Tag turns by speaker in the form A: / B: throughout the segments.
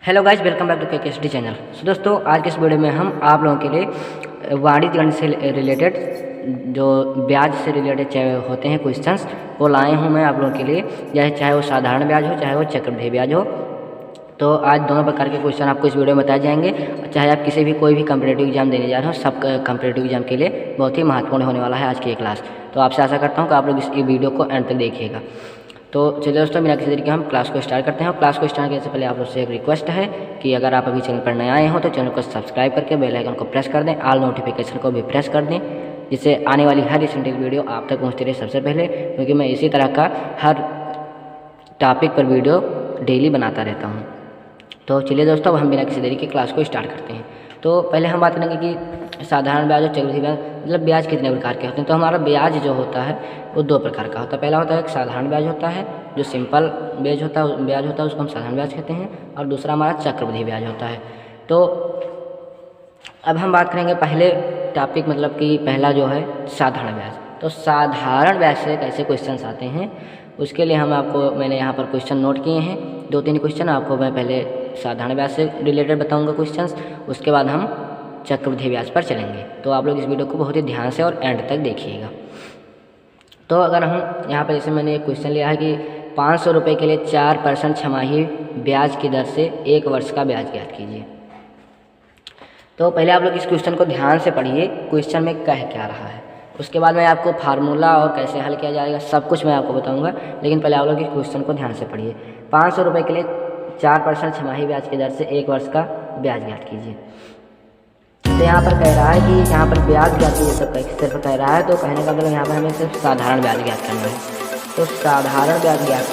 A: Hello guys, welcome back to KKSD channel. So दोस्तों, आज के इस वीडियो में हम आप लोगों के लिए वाणिज्य गणित से रिलेटेड जो ब्याज से रिलेटेड चाहे होते हैं क्वेश्चंस वो लाए हूँ मैं आप लोगों के लिए। चाहे वो साधारण ब्याज हो चाहे वो चक्रवृद्धि ब्याज हो, तो आज दोनों प्रकार के क्वेश्चन आपको इस वीडियो में बताए जाएंगे। चाहे आप किसी भी कोई भी कम्पिटेटिव एग्जाम देने जा रहे हो, सब कम्पिटेटिव एग्जाम के लिए बहुत ही महत्वपूर्ण होने वाला है आज की ये क्लास। तो आपसे आशा करता हूँ कि आप लोग इस वीडियो को एंड तक देखिएगा। तो चलिए दोस्तों, बिना किसी तरीके हम क्लास को स्टार्ट करते हैं। और क्लास को स्टार्ट करने से पहले आप लोग से एक रिक्वेस्ट है कि अगर आप अभी चैनल पर नए आए हो तो चैनल को सब्सक्राइब करके बेल आइकन को प्रेस कर दें, ऑल नोटिफिकेशन को भी प्रेस कर दें, जिससे आने वाली हर रिसेंट वीडियो आप तक पहुँचती रहे सबसे पहले, क्योंकि मैं इसी तरह का हर टॉपिक पर वीडियो डेली बनाता रहता हूँ। तो चलिए दोस्तों, अब हम बिना किसी देरी के क्लास को स्टार्ट करते हैं। तो पहले हम बात करेंगे कि साधारण ब्याज और चक्रवृद्धि ब्याज मतलब ब्याज कितने प्रकार के होते हैं। तो हमारा ब्याज जो होता है वो दो प्रकार का होता है। पहला होता है एक साधारण ब्याज होता है, जो सिंपल ब्याज होता है उसको हम साधारण ब्याज कहते हैं, और दूसरा हमारा चक्रवृद्धि ब्याज होता है। तो अब हम बात करेंगे पहले टॉपिक मतलब कि पहला जो है साधारण ब्याज। तो साधारण ब्याज से कैसे क्वेश्चन आते हैं उसके लिए मैंने यहाँ पर क्वेश्चन नोट किए हैं, 2-3 क्वेश्चन आपको मैं पहले साधारण ब्याज से रिलेटेड बताऊंगा क्वेश्चंस, उसके बाद हम चक्रवृद्धि ब्याज पर चलेंगे। तो आप लोग इस वीडियो को बहुत ही ध्यान से और एंड तक देखिएगा। तो अगर हम यहाँ पर जैसे मैंने एक क्वेश्चन लिया है कि 500 रुपये के लिए 4% छमाही ब्याज की दर से 1 वर्ष का ब्याज ज्ञात कीजिए। तो पहले आप लोग इस क्वेश्चन को ध्यान से पढ़िए, क्वेश्चन में कह क्या रहा है, उसके बाद मैं आपको फार्मूला और कैसे हल किया जाएगा सब कुछ मैं आपको बताऊंगा। लेकिन पहले आप लोग इस क्वेश्चन को ध्यान से पढ़िए। 500 रुपये के लिए 4% छमाही ब्याज की दर से 1 वर्ष का ब्याज ज्ञात कीजिए। तो यहाँ पर कह रहा है कि यहाँ पर ब्याज ज्ञात कीजिए, सिर्फ कह रहा है। तो कहने का मतलब यहाँ पर हमें सिर्फ साधारण ब्याज ज्ञात करना है। तो साधारण ब्याज ज्ञात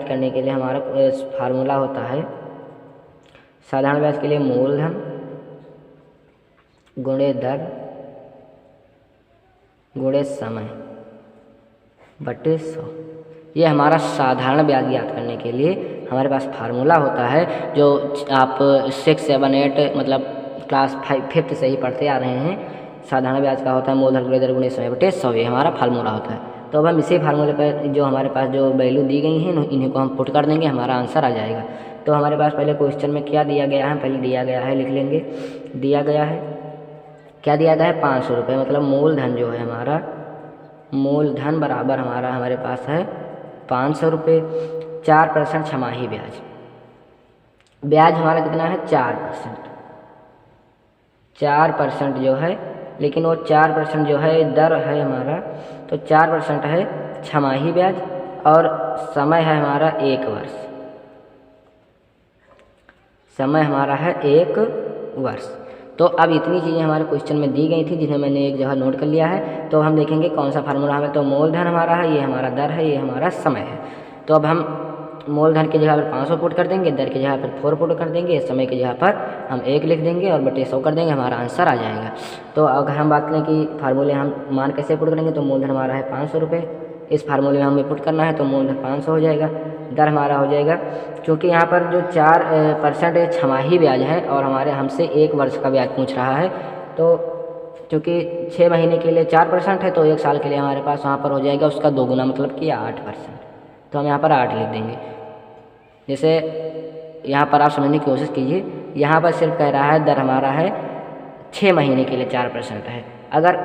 A: करने के लिए हमारा फार्मूला होता है, साधारण ब्याज के लिए मूलधन गुणे दर गुणे समय बटे 100। ये हमारा साधारण ब्याज ज्ञात करने के लिए हमारे पास फार्मूला होता है, जो आप 6, 7, 8 मतलब क्लास 5th से ही पढ़ते आ रहे हैं। साधारण ब्याज का होता है मूलधन गुणे दर गुणे समय बटे 100, ये हमारा फार्मूला होता है। तो अब हम इसी फार्मूले पर जो हमारे पास जो वैल्यू दी गई हैं इन्हीं को हम पुट कर देंगे, हमारा आंसर आ जाएगा। तो हमारे पास पहले क्वेश्चन में क्या दिया गया है, पहले दिया गया है लिख लेंगे। दिया गया है क्या दिया गया है 500 रुपये, मतलब मूलधन जो है हमारा, मूलधन बराबर हमारे पास है 500 रुपये। 4% छमाही ब्याज हमारा कितना है 4% जो है, लेकिन वो 4% जो है दर है हमारा, तो 4% है छमाही ब्याज, और समय है हमारा 1 वर्ष। समय हमारा है 1 वर्ष। तो अब इतनी चीज़ें हमारे क्वेश्चन में दी गई थी जिन्हें मैंने एक जगह नोट कर लिया है। तो हम देखेंगे कौन सा फार्मूला हमें, तो मूलधन हमारा है, ये हमारा दर है, ये हमारा समय है। तो अब हम मूलधन की जगह पर 500 पुट कर देंगे, दर की जगह पर 4 पुट कर देंगे, समय की जगह पर हम 1 लिख देंगे और बटे 100 कर देंगे, हमारा आंसर आ जाएगा। तो अगर हम बात करें कि फार्मूले हम मान कैसे पुट करेंगे, तो मूलधन हमारा है 500 रुपये, इस फार्मूले में हमें पुट करना है, तो मूलधन 500 हो जाएगा, दर हमारा हो जाएगा। क्योंकि यहाँ पर जो 4% छमाही ब्याज है और हमारे हमसे 1 वर्ष का ब्याज पूछ रहा है, तो क्योंकि 6 महीने के लिए 4% है, तो 1 साल के लिए हमारे पास वहाँ पर हो जाएगा उसका 2 गुना, मतलब कि 8%। तो हम यहाँ पर 8 लिख देंगे। जैसे यहाँ पर आप समझने की कोशिश कीजिए, यहाँ पर सिर्फ कह रहा है दर हमारा है 6 महीने के लिए 4% है। अगर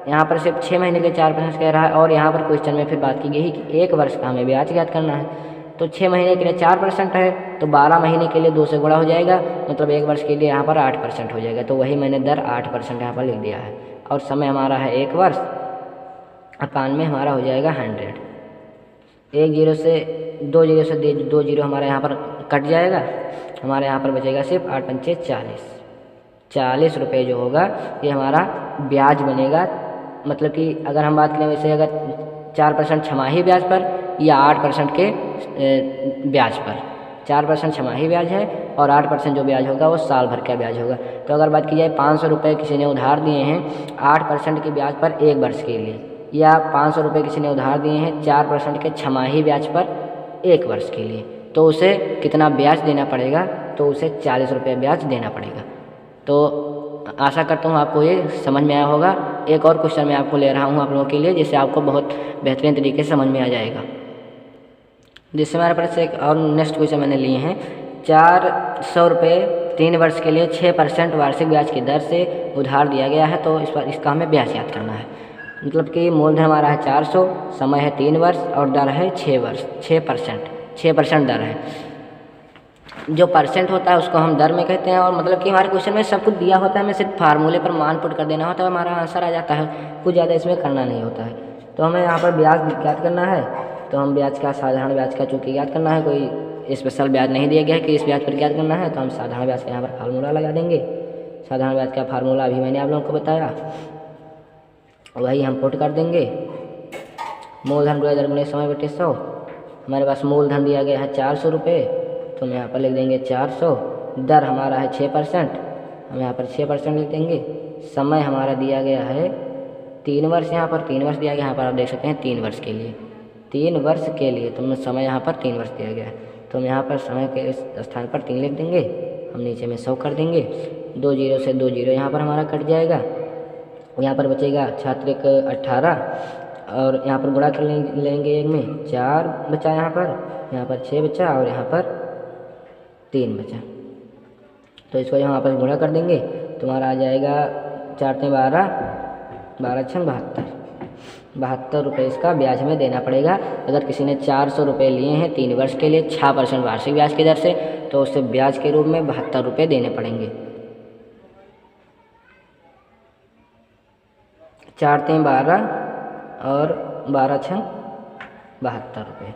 A: यहाँ पर सिर्फ 6 महीने के लिए 4% कह रहा है, और यहाँ पर क्वेश्चन में फिर बात की गई कि 1 वर्ष का हमें ब्याज ज्ञात करना है, तो 6 महीने के लिए 4% है, तो 12 महीने के लिए 2 से गुणा हो जाएगा, मतलब 1 वर्ष के लिए यहाँ पर 8% हो जाएगा। तो वही मैंने दर 8% यहाँ पर लिख दिया है, और समय हमारा है 1 वर्ष, अपान में हमारा हो जाएगा 100। 1 जीरो से 2 जीरो से 2 जीरो हमारे यहाँ पर कट जाएगा, हमारे यहाँ पर बचेगा सिर्फ 8 पंचे 40 रुपये जो होगा ये हमारा ब्याज बनेगा। मतलब कि अगर हम बात करें वैसे, अगर 4% छमाही ब्याज पर या 8% के ब्याज पर, 4% छमाही ब्याज है और 8% जो ब्याज होगा वो साल भर का ब्याज होगा। तो अगर बात की जाए 500 रुपये किसी ने उधार दिए हैं 8% के ब्याज पर 1 वर्ष के लिए, या 500 रुपये किसी ने उधार दिए हैं 4% के छमाही ब्याज पर 1 वर्ष के लिए, तो उसे कितना ब्याज देना पड़ेगा, तो उसे 40 रुपये ब्याज देना पड़ेगा। तो आशा करता हूँ आपको ये समझ में आया होगा। एक और क्वेश्चन मैं आपको ले रहा हूँ आप लोगों के लिए, जिससे आपको बहुत बेहतरीन तरीके से समझ में आ जाएगा। जिससे हमारे पास एक और नेक्स्ट क्वेश्चन मैंने लिए हैं, 400 रुपये 3 वर्ष के लिए 6% वार्षिक ब्याज की दर से उधार दिया गया है, तो इस पर इसका हमें ब्याज याद करना है। मतलब कि मूलधन हमारा है 400, समय है 3 वर्ष और दर है 6 वर्ष, 6% दर है। जो परसेंट होता है उसको हम दर में कहते हैं, और मतलब कि हमारे क्वेश्चन में सब कुछ दिया होता है, हमें सिर्फ फार्मूले पर मान पुट कर देना होता है, हमारा आंसर आ जाता है, कुछ ज़्यादा इसमें करना नहीं होता है। तो हमें यहाँ पर ब्याज याद करना है, तो हम ब्याज का साधारण ब्याज का चूँकि याद करना है, कोई स्पेशल ब्याज नहीं दिया गया है कि इस ब्याज पर याद करना है, तो हम साधारण ब्याज का यहाँ पर फार्मूला लगा देंगे। साधारण ब्याज का फार्मूला अभी मैंने आप लोगों को बताया, वही हम पुट कर देंगे। मूलधन गुणा दर गुणे समय बटे 100। हमारे पास मूलधन दिया गया है 400 रुपये, तो हम यहाँ पर लिख देंगे 400। दर हमारा है 6%, हम यहाँ पर 6% लिख देंगे। समय हमारा दिया गया है 3 वर्ष, यहाँ पर 3 वर्ष दिया गया, यहाँ पर आप देख सकते हैं 3 वर्ष के लिए, 3 वर्ष के लिए तो समय यहाँ पर 3 वर्ष दिया गया है, तो हम यहाँ पर समय के स्थान पर 3 लिख देंगे। हम नीचे में 100 कर देंगे, 2 जीरो से 2 जीरो यहाँ पर हमारा कट जाएगा, यहाँ पर बचेगा छात्रिक 18, और यहाँ पर गुणा कर लेंगे, एक में 4 बचा, यहाँ पर 6 बचा, और यहाँ पर 3 बचा, तो इसको यहाँ पर गुणा कर देंगे, तुम्हारा आ जाएगा 4 से 12, 12 छंग 72 रुपये इसका ब्याज हमें देना पड़ेगा। अगर किसी ने 400 रुपये लिए हैं 3 वर्ष के लिए 6% वार्षिक ब्याज की दर से, तो उसे ब्याज के रूप में 72 रुपये देने पड़ेंगे। 4 से 12 और 12 छंग 72 रुपये,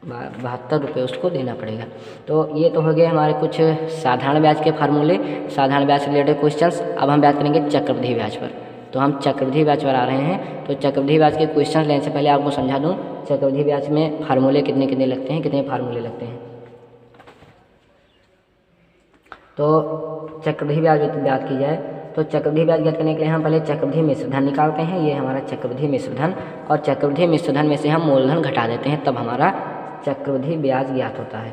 A: 72 रुपये उसको देना पड़ेगा। तो ये तो हो गए हमारे कुछ साधारण ब्याज के फार्मूले, साधारण ब्याज से रिलेटेड क्वेश्चंस। अब हम बात करेंगे चक्रवृद्धि ब्याज पर। तो हम चक्रवृद्धि ब्याज पर आ रहे हैं। तो चक्रवृद्धि ब्याज के क्वेश्चंस लेने से पहले आपको समझा दूं, चक्रवृद्धि ब्याज में फार्मूले कितने कितने लगते हैं, कितने फार्मूले लगते हैं। तो चक्रवृद्धि ब्याज की जाए तो चक्रवृद्धि ब्याज ज्ञात करने के लिए हम पहले चक्रवृद्धि मिश्र धन निकालते हैं। ये हमारा चक्रवृद्धि मिश्र धन, और चक्रवृद्धि मिश्र धन में से हम मूलधन घटा देते हैं, तब हमारा चक्रवृद्धि ब्याज ज्ञात होता है।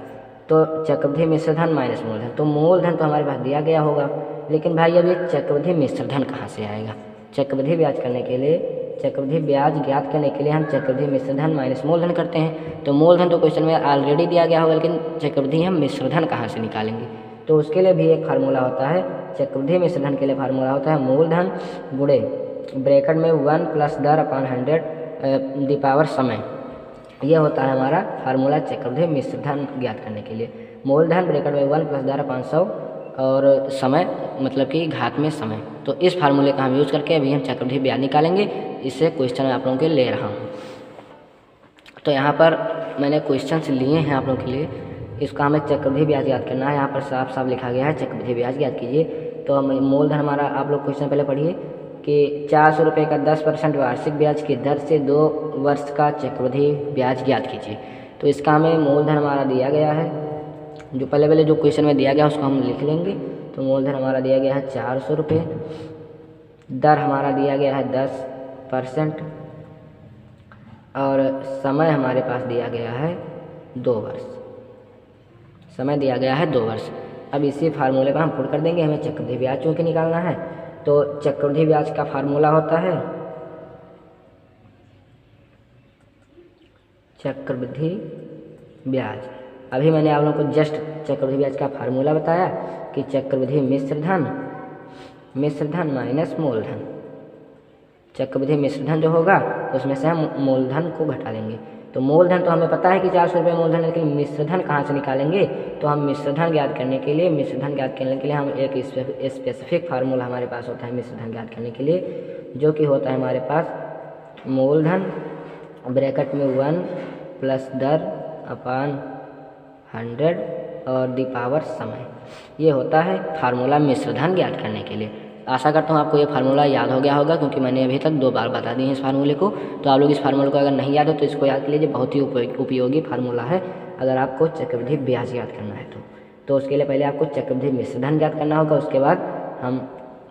A: तो चक्रवृद्धि मिश्र धन माइनस मूलधन, तो मूलधन तो हमारे पास दिया गया होगा, लेकिन भाई अब ये चक्रवृद्धि मिश्र धन कहाँ से आएगा। चक्रवृद्धि ब्याज करने के लिए, चक्रवृद्धि ब्याज ज्ञात करने के लिए हम चक्रवृद्धि मिश्र धन माइनस मूलधन करते हैं। तो मूलधन तो क्वेश्चन में ऑलरेडी दिया गया होगा, लेकिन चक्रवृद्धि हम मिश्र धन कहाँ से निकालेंगे। तो उसके लिए भी एक फार्मूला होता है, चक्रवृद्धि मिश्र धन के लिए फार्मूला होता है मूलधन गुणे ब्रैकेट में 1 + 10/100 दी पावर समय। यह होता है हमारा फार्मूला चक्रवृद्धि मिश्र धन ज्ञात करने के लिए। मूलधन ब्रैकेट में 1 + 10/500 और समय मतलब कि घात में समय। तो इस फार्मूले का हम यूज़ करके अभी हम चक्रवृद्धि ब्याज निकालेंगे। इससे क्वेश्चन आप लोगों के ले रहा हूँ। तो यहाँ पर मैंने क्वेश्चन लिए हैं आप लोगों के लिए, इसका हमें चक्रवृद्धि ब्याज याद करना है। यहाँ पर साफ साफ लिखा गया है चक्रवृद्धि ब्याज याद कीजिए। तो हम मूलधन हमारा, आप लोग क्वेश्चन पहले पढ़िए कि 400 रुपये का 10% वार्षिक ब्याज की दर से 2 वर्ष का चक्रवृद्धि ब्याज ज्ञात कीजिए। तो इसका हमें मूलधन हमारा दिया गया है, जो पहले जो क्वेश्चन में दिया गया उसको हम लिख लेंगे। तो मूलधन हमारा दिया गया है 400 रुपये, दर हमारा दिया गया है 10%, और समय हमारे पास दिया गया है 2 वर्ष। समय दिया गया है 2 वर्ष। अब इसी फार्मूले पर हम पुट कर देंगे, हमें चक्रवृद्धि ब्याज चूँकि निकालना है। तो चक्रवृद्धि ब्याज का फार्मूला होता है चक्रवृद्धि ब्याज। अभी मैंने आप लोगों को जस्ट चक्रवृद्धि ब्याज का फार्मूला बताया कि चक्रवृद्धि मिश्र धन माइनस मूलधन। चक्रवृद्धि मिश्र धन जो होगा उसमें से हम मूलधन को घटा लेंगे। तो मूलधन तो हमें पता है कि 400 रुपये मूलधन, लेकिन मिश्र धन कहाँ से निकालेंगे। तो हम मिश्र धन ज्ञात करने के लिए हम एक स्पेसिफिक फार्मूला हमारे पास होता है मिश्र धन ज्ञात करने के लिए, जो कि होता है हमारे पास मूलधन ब्रैकेट में 1 + 10/100 और दी पावर समय। ये होता है फार्मूला मिश्र धन ज्ञात करने के लिए। आशा करता हूँ आपको ये फार्मूला याद हो गया होगा, क्योंकि मैंने अभी तक 2 बार बता दिए हैं इस फार्मूले को। तो आप लोग इस फार्मूले को अगर नहीं याद हो तो इसको याद कर लीजिए, बहुत ही उपयोगी फार्मूला है अगर आपको चक्रवृद्धि ब्याज याद करना है तो उसके लिए पहले आपको चक्रवृद्धि मिश्र धन याद करना होगा। उसके बाद हम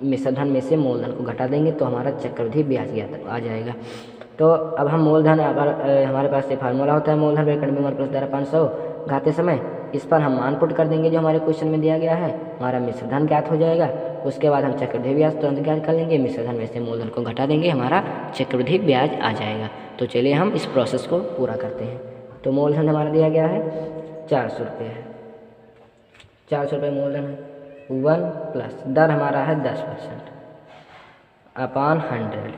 A: मिश्र धन में से मूलधन को घटा देंगे तो हमारा चक्रवृद्धि ब्याज याद आ जाएगा। तो अब हम मूलधन, हमारे पास ये फार्मूला होता है मूलधन ब्रैकेट में 1 + 10/500 घाते समय। इस पर हम मान पुट कर देंगे जो हमारे क्वेश्चन में दिया गया है, हमारा मिश्र धन ज्ञात हो जाएगा। उसके बाद हम चक्रवृद्धि ब्याज तुरंत ज्ञात कर लेंगे, मिश्र धन में से मूलधन को घटा देंगे, हमारा चक्रवृद्धि ब्याज आ जाएगा। तो चलिए हम इस प्रोसेस को पूरा करते हैं। तो मूलधन हमारा दिया गया है 400 रुपये है, 400 रुपये मूलधन है। 1 प्लस दर हमारा है 10% अपॉन 100,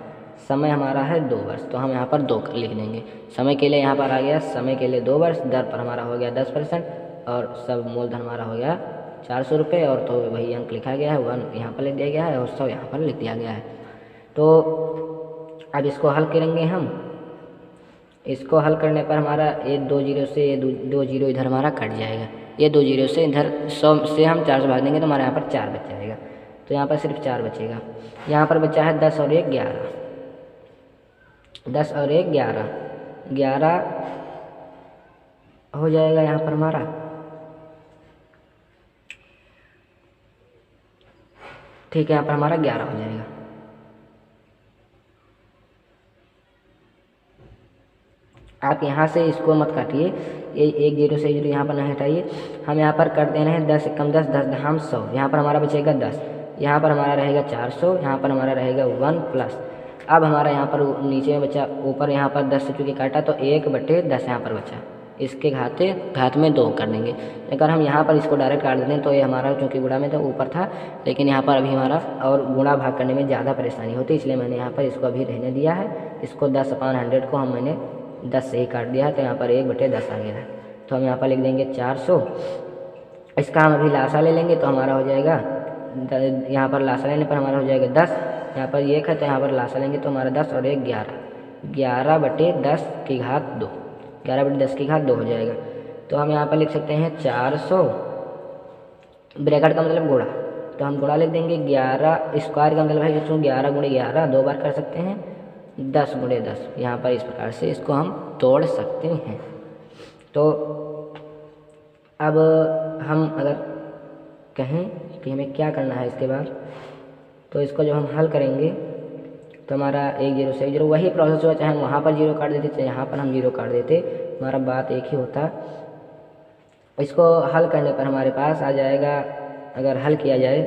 A: समय हमारा है 2 वर्ष, तो हम यहाँ पर 2 लिख देंगे। समय के लिए यहाँ पर आ गया, समय के लिए 2 वर्ष, दर पर हमारा हो गया 10% और सब मूलधन हमारा हो गया 400 रुपये, और तो वही अंक लिखा गया है, 1 यहाँ पर लिख दिया गया है और 100 यहाँ पर लिख दिया गया है। तो अब इसको हल करेंगे हम। इसको हल करने पर हमारा ये 2 जीरो से ये 2 जीरो इधर हमारा कट जाएगा, ये 2 जीरो से इधर 100 से हम 4 से भाग देंगे तो हमारे यहाँ पर 4 बच जाएगा, तो यहाँ पर सिर्फ 4 बचेगा। यहाँ पर बचा है 10 और 1 11, 10 और 1 11, 11 हो जाएगा यहाँ पर हमारा। ठीक है, यहाँ पर हमारा 11 हो जाएगा। आप यहाँ से इसको मत काटिए, ये 1 जीरो से 1 जीरो यहाँ पर नहीं हटाइए, हम यहाँ पर कर देना है 10 कम 10, 10 हम 100, यहाँ पर हमारा बचेगा 10, यहाँ पर हमारा रहेगा 400, यहाँ पर हमारा रहेगा 1 प्लस। अब हमारा यहाँ पर नीचे में बचा, ऊपर यहाँ पर 10 से चूँकि काटा तो 1/10 यहाँ पर बचा, इसके घात में 2 कर देंगे। अगर हम यहाँ पर इसको डायरेक्ट काट देते हैं तो ये हमारा चूँकि गुणा में तो ऊपर था, लेकिन यहाँ पर अभी हमारा और गुणा भाग करने में ज़्यादा परेशानी होती है, इसलिए मैंने यहाँ पर इसको अभी रहने दिया है। इसको 10/100 को हम मैंने 10 से ही काट दिया है, तो यहाँ पर 1/10 आ गया है। तो हम यहाँ पर लिख देंगे 400। इसका हम अभी लासा ले लेंगे तो हमारा हो जाएगा, यहाँ पर लासा लेने पर हमारा हो जाएगा 10, यहाँ पर 1 है तो यहाँ पर लासा लेंगे तो हमारा 10 और 1 11, 11/10 की घात 2, 11/10 की घात 2 हो जाएगा। तो हम यहाँ पर लिख सकते हैं 400, ब्रैकेट का मतलब गुणा, तो हम गुणा लिख देंगे 11, स्क्वायर का मतलब है कि 11 × 11 2 बार कर सकते हैं, 10 × 10, यहाँ पर इस प्रकार से इसको हम तोड़ सकते हैं। तो अब हम अगर कहें कि हमें क्या करना है इसके बाद, तो इसको जब हम हल करेंगे तो हमारा 1 जीरो से 1 जीरो वही प्रोसेस हुआ, चाहे हम वहाँ पर 0 काट देते चाहे यहाँ पर हम 0 काट देते, हमारा बात एक ही होता। इसको हल करने पर हमारे पास आ जाएगा, अगर हल किया जाए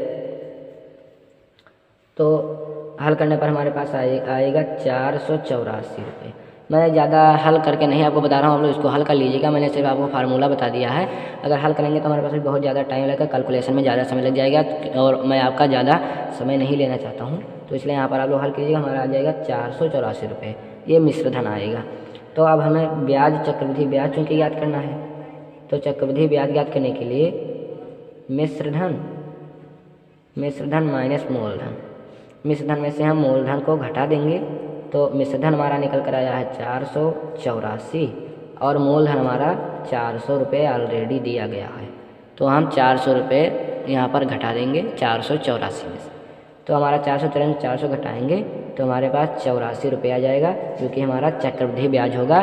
A: तो हल करने पर हमारे पास आएगा 484 रुपये। मैं ज़्यादा हल करके नहीं आपको बता रहा हूँ, आप लोग इसको हल कर लीजिएगा, मैंने सिर्फ आपको फार्मूला बता दिया है। अगर हल करेंगे तो हमारे पास भी बहुत ज़्यादा टाइम लगेगा, कैलकुलेशन में ज़्यादा समय लग जाएगा और मैं आपका ज़्यादा समय नहीं लेना चाहता हूँ, तो इसलिए यहाँ पर आप लोग हल कीजिएगा। हमारा आ जाएगा 484 रुपये, ये मिश्र धन आएगा। तो अब हमें ब्याज, चक्रवृद्धि ब्याज चूँकि ज्ञात करना है, तो चक्रवृद्धि ब्याज ज्ञात करने के लिए मिश्र धन माइनस मूलधन, मिश्र धन में से हम मूलधन को घटा देंगे, तो मिश्र धन हमारा निकल कर आया है 484 और मूलधन हमारा 400 रुपये ऑलरेडी दिया गया है, तो हम 400 रुपये यहाँ पर घटा देंगे 484 में से। तो हमारा 400 घटाएंगे तो हमारे पास 84 रुपये आ जाएगा, जो कि हमारा चक्रवृद्धि ब्याज होगा।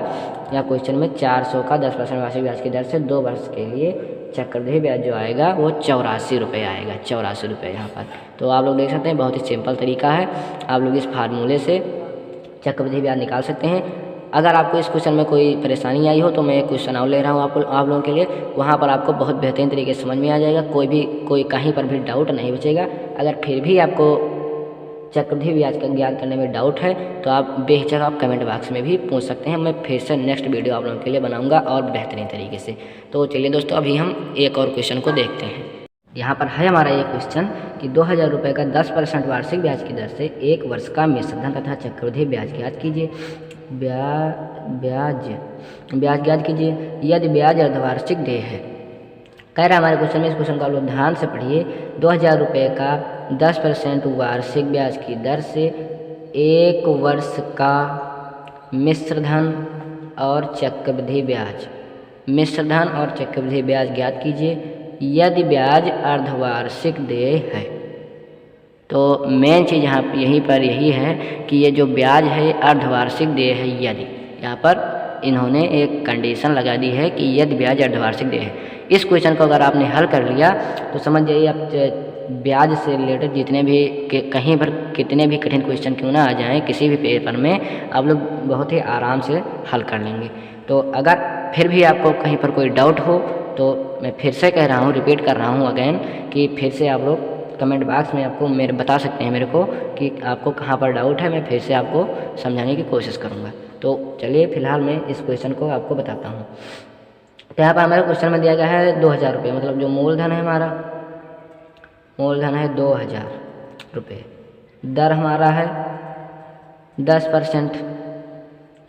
A: या क्वेश्चन में 400 का 10% वार्षिक ब्याज की दर से 2 वर्ष के लिए चक्रवृद्धि ब्याज जो आएगा वो 84 रुपये आएगा, 84 रुपये यहाँ पर। तो आप लोग देख सकते हैं बहुत ही सिंपल तरीका है, आप लोग इस फार्मूले से चक्रवृद्धि ब्याज निकाल सकते हैं। अगर आपको इस क्वेश्चन में कोई परेशानी आई हो तो मैं क्वेश्चन और ले रहा हूँ आप लोगों के लिए, वहाँ पर आपको बहुत बेहतरीन तरीके से समझ में आ जाएगा, कोई कहीं पर भी डाउट नहीं बचेगा। अगर फिर भी आपको चक्रवृद्धि ब्याज का ज्ञात करने में डाउट है तो आप बेहिचक आप कमेंट बॉक्स में भी पूछ सकते हैं, मैं फिर से नेक्स्ट वीडियो आप लोगों के लिए बनाऊंगा और बेहतरीन तरीके से। तो चलिए दोस्तों, अभी हम एक और क्वेश्चन को देखते हैं। यहाँ पर है हमारा ये क्वेश्चन कि 2000 रुपये का 10% वार्षिक ब्याज की दर से 1 वर्ष का मिश्र धन तथा चक्रवृद्धि ब्याज ज्ञात कीजिए। ब्याज ज्ञात कीजिए यदि ब्याज अर्धवार्षिक देय है। कह रहा है हमारे क्वेश्चन में, इस क्वेश्चन को आप लोग ध्यान से पढ़िए। 2000 रुपये का 10% वार्षिक ब्याज की दर से 1 वर्ष का मिश्र धन और चक्रवृद्धि ब्याज, मिश्र धन और चक्रवृद्धि ब्याज ज्ञात कीजिए यदि ब्याज अर्धवार्षिक देय है। तो मेन चीज़ यहाँ यहीं पर यही है कि ये जो ब्याज है अर्धवार्षिक देय है यदि, यहाँ पर इन्होंने एक कंडीशन लगा दी है कि यदि ब्याज अर्धवार्षिक देय है। इस क्वेश्चन को अगर आपने हल कर लिया तो समझ जाइए आप ब्याज से रिलेटेड जितने भी कहीं पर कितने भी कठिन क्वेश्चन क्यों ना आ जाएं किसी भी पेपर में, आप लोग बहुत ही आराम से हल कर लेंगे। तो अगर फिर भी आपको कहीं पर कोई डाउट हो तो मैं फिर से कह रहा हूँ, रिपीट कर रहा हूँ अगेन, कि फिर से आप लोग कमेंट बॉक्स में आपको बता सकते हैं मेरे को कि आपको कहाँ पर डाउट है, मैं फिर से आपको समझाने की कोशिश करूँगा। तो चलिए फिलहाल मैं इस क्वेश्चन को आपको बताता हूँ। तो यहाँ पर हमारे क्वेश्चन में दिया गया है 2000 रुपये, मतलब जो मूलधन है हमारा, मूलधन है 2000 रुपये, दर हमारा है 10%,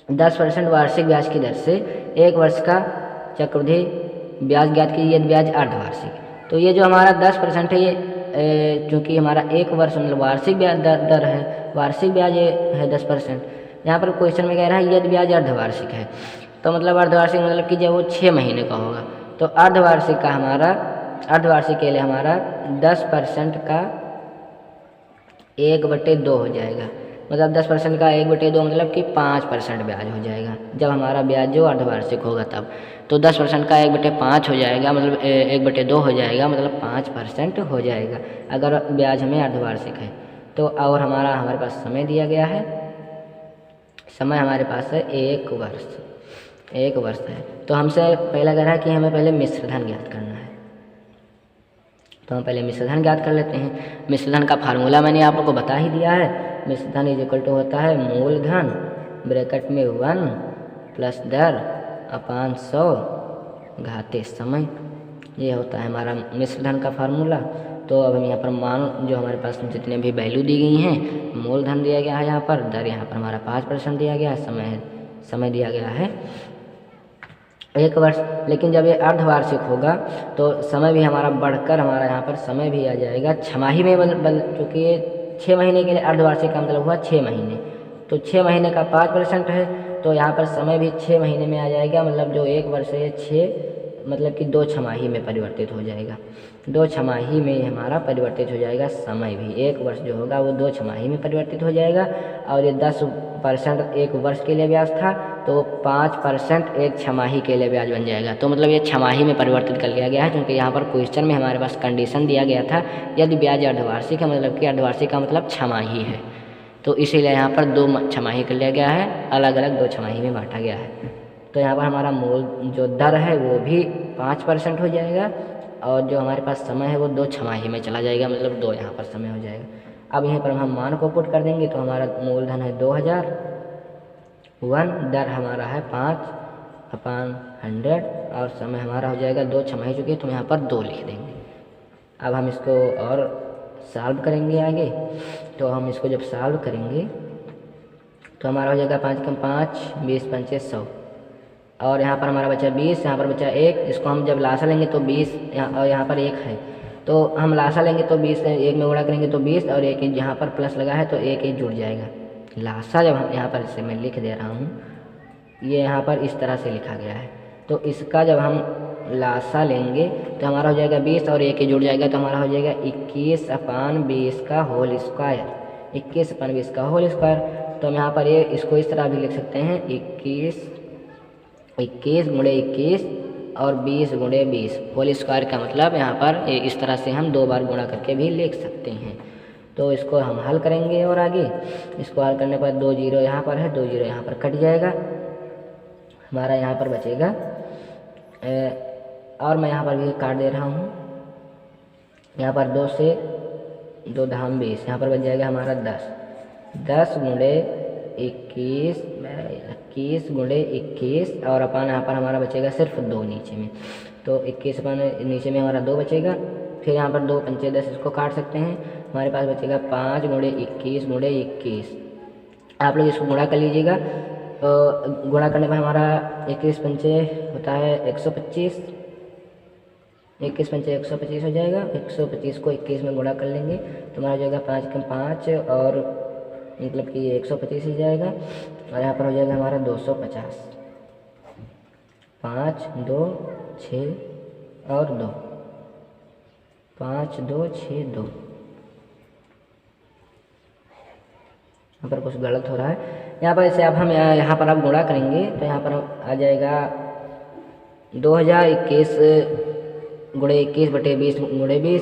A: 10% वार्षिक ब्याज की दर से 1 वर्ष का चक्रवृद्धि ब्याज ज्ञात कीजिए यदि ब्याज अर्धवार्षिक। तो ये जो हमारा 10% है, ये चूँकि हमारा 1 वर्ष मतलब वार्षिक ब्याज दर है, वार्षिक ब्याज ये है 10%। यहाँ पर क्वेश्चन में कह रहा है यदि ब्याज अर्धवार्षिक है, तो मतलब अर्धवार्षिक मतलब कि जब वो 6 महीने का होगा, तो अर्धवार्षिक का हमारा, अर्धवार्षिक के लिए हमारा 10% का 1/2 हो जाएगा, मतलब 10% का 1/2 मतलब कि 5% ब्याज हो जाएगा जब हमारा ब्याज जो अर्धवार्षिक होगा तब। तो 10% का 1/5 हो जाएगा, मतलब 1/2 हो जाएगा, मतलब 5% हो जाएगा अगर ब्याज हमें अर्धवार्षिक है तो। और हमारे पास समय दिया गया है, समय हमारे पास है 1 वर्ष, 1 वर्ष है। तो हमसे पहला कह रहा है कि हमें पहले मिश्रधन ज्ञात करना है, तो हम पहले मिश्रधन ज्ञात कर लेते हैं। मिश्रधन का फार्मूला मैंने आप लोग को बता ही दिया है। मिश्रधन इज इक्वल टू होता है मूलधन ब्रैकेट में 1 प्लस दर अपान 100 घाते समय, ये होता है हमारा मिश्रधन का फार्मूला। तो अब हम यहाँ पर मान जो हमारे पास जितने भी वैल्यू दी गई हैं, मूलधन दिया गया है यहाँ पर, दर यहाँ पर हमारा 5% दिया गया है, समय दिया गया है 1 वर्ष। लेकिन जब ये अर्धवार्षिक होगा तो समय भी हमारा बढ़कर हमारा यहाँ पर समय भी आ जाएगा छमाही में, चूँकि ये 6 महीने के लिए अर्धवार्षिक का मतलब हुआ 6 महीने, तो 6 महीने का 5% है, तो यहाँ पर समय भी 6 महीने में आ जाएगा, मतलब जो 1 वर्ष है 6 मतलब कि 2 छमाही में परिवर्तित हो जाएगा, 2 छमाही में हमारा परिवर्तित हो जाएगा समय भी। 1 वर्ष जो होगा वो 2 छमाही में परिवर्तित हो जाएगा। और ये 10% 1 वर्ष के लिए ब्याज था, तो 5% 1 छमाही के लिए ब्याज बन जाएगा। तो मतलब ये छमाही में परिवर्तित कर लिया गया है, क्योंकि यहाँ पर क्वेश्चन में हमारे पास कंडीशन दिया गया था यदि ब्याज अर्धवार्षिक है, मतलब कि अर्धवार्षिक का मतलब छमाही है, तो इसीलिए यहाँ पर 2 छमाही कर लिया गया है, अलग अलग 2 छमाही में बांटा गया है। तो यहाँ पर हमारा मूल जो दर है वो भी 5% हो जाएगा, और जो हमारे पास समय है वो 2 छमाही में चला जाएगा, मतलब 2 यहाँ पर समय हो जाएगा। अब यहीं पर हम मान को पुट कर देंगे, तो हमारा मूलधन है 2000, 1 दर हमारा है 5/100, और समय हमारा हो जाएगा 2 छमाही चुकी है, तो यहाँ पर 2 लिख देंगे। अब हम इसको और सॉल्व करेंगे आगे, तो हम इसको जब सॉल्व करेंगे तो हमारा हो जाएगा 5 कम 5 20 पंचे 100, और यहाँ पर हमारा बचा 20, यहाँ पर बचा 1, इसको हम जब लासा लेंगे तो 20 और यहाँ पर 1 है, तो हम लासा लेंगे तो 20 से 1 में गुणा करेंगे तो 20, और 1 यहाँ पर प्लस लगा है तो 1 जुड़ जाएगा। लासा जब हम यहाँ पर इसे मैं लिख दे रहा हूँ, ये यहाँ पर इस तरह से लिखा गया है, तो इसका जब हम लासा लेंगे तो हमारा हो जाएगा 20 और 1 जुड़ जाएगा, तो हमारा हो जाएगा 21/20 का होल स्क्वायर, 21/20 का होल स्क्वायर। तो हम यहाँ पर ये इसको इस तरह भी लिख सकते हैं 21 गुणे 21 और 20 गुणे 20 होल स्क्वायर का मतलब यहाँ पर इस तरह से हम 2 बार गुणा करके भी लिख सकते हैं। तो इसको हम हल करेंगे, और आगे इसको हल करने पर 2 जीरो यहाँ पर है, 2 जीरो यहाँ पर कट जाएगा, हमारा यहाँ पर बचेगा और मैं यहाँ पर भी काट दे रहा हूँ, यहाँ पर 2 से 2 धाम 20, यहाँ पर बच जाएगा हमारा 10 गुणे 21 गुणे 21 और अपन यहाँ पर हमारा बचेगा सिर्फ 2 नीचे में, तो 21 अपन नीचे में हमारा 2 बचेगा, फिर यहाँ पर 2 पंचे 10 इसको काट सकते हैं, हमारे पास बचेगा 5 गुणे 21 गुणे 21। आप लोग इसको गुणा कर लीजिएगा, तो गुणा करने पर हमारा 21 पंचे होता है 125, 21 पंचे 125 हो जाएगा, 125 को 21 में गुणा कर लेंगे तो हमारा हो जाएगा 5 कम 5 और मतलब कि 125 ही जाएगा, और यहाँ पर हो जाएगा हमारा 250, 5 2 6 और 2, 5 2 6 2। यहाँ पर कुछ गलत हो रहा है, यहाँ पर इसे अब हम यहाँ पर आप गुणा करेंगे तो यहाँ पर आ जाएगा 2021 गुणे 21 बटे 20 गुणे 20।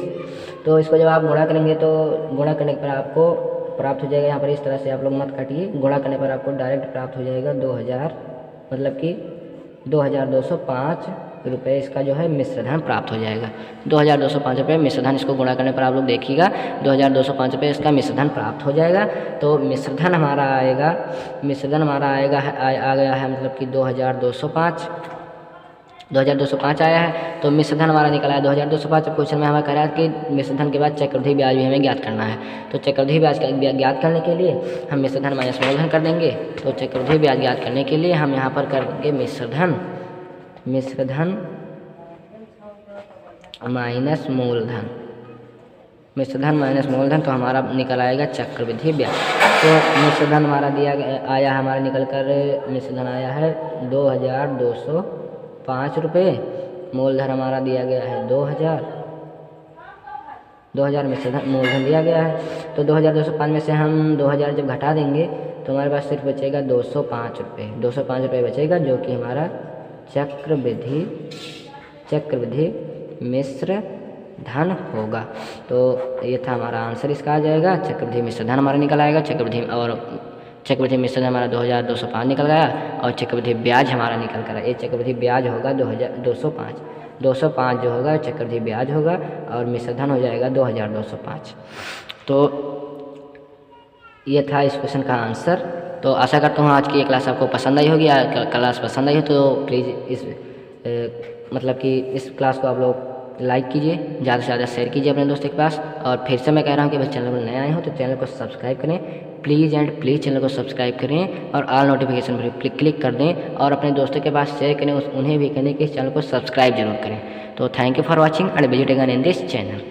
A: तो इसको जब आप गुणा करेंगे तो गुणा करने पर आपको प्राप्त हो जाएगा, यहाँ पर इस तरह से आप लोग मत काटिए, गुणा करने पर आपको डायरेक्ट प्राप्त हो जाएगा 2000, मतलब कि 2205 रुपये इसका जो है मिश्र धन प्राप्त हो जाएगा। 2205 रुपये मिश्र धन, इसको गुणा करने पर आप लोग देखिएगा 2205 रुपये इसका मिश्र धन प्राप्त हो जाएगा। तो मिश्र धन हमारा आएगा, आ गया है मतलब कि 2205 आया है। तो मिश्र धन हमारा निकला है 2205। क्वेश्चन में हमें कह रहा है कि मिश्र धन के बाद चक्रवृद्धि ब्याज भी हमें ज्ञात करना है। तो चक्रवृद्धि ब्याज ज्ञात करने के लिए हम मिश्र धन माइनस मूलधन कर देंगे। तो चक्रवृद्धि ब्याज ज्ञात करने के लिए हम यहाँ पर कर देंगे मिश्र धन माइनस मूलधन, तो हमारा निकल आएगा चक्रवृद्धि ब्याज। तो मिश्र धन हमारा आया हमारा निकल कर मिश्र धन आया है 2205 रुपये। मूलधन हमारा दिया गया है 2000 मिश्र धन मूलधन दिया गया है। तो 2205 में से हम 2000 जब घटा देंगे तो हमारे पास सिर्फ बचेगा 205 रुपये। 205 रुपये बचेगा, जो कि हमारा चक्रवृद्धि मिश्र धन होगा। तो ये था हमारा आंसर, इसका आ जाएगा चक्रवृद्धि मिश्र धन हमारा निकल आएगा। चक्रवृद्धि मिश्र धन हमारा 2205 निकल गया और चक्रवृद्धि ब्याज हमारा निकल कर, ये चक्रवृद्धि ब्याज होगा 205 जो होगा चक्रवृद्धि ब्याज होगा और मिश्र धन हो जाएगा 2205। तो ये था इस क्वेश्चन का आंसर। तो आशा करता हूँ आज की ये क्लास आपको पसंद आई होगी, या क्लास पसंद आई हो तो प्लीज़ इस क्लास को आप लोग लाइक कीजिए, ज़्यादा से ज़्यादा शेयर कीजिए अपने दोस्तों के पास। और फिर से मैं कह रहा हूँ कि भाई चैनल पर नए आए हो तो चैनल को सब्सक्राइब करें, प्लीज़ चैनल को सब्सक्राइब करें और ऑल नोटिफिकेशन पर क्लिक कर दें और अपने दोस्तों के पास शेयर करें, उन्हें भी कहें कि इस चैनल को सब्सक्राइब जरूर करें। तो thank you for watching and visit again in this channel.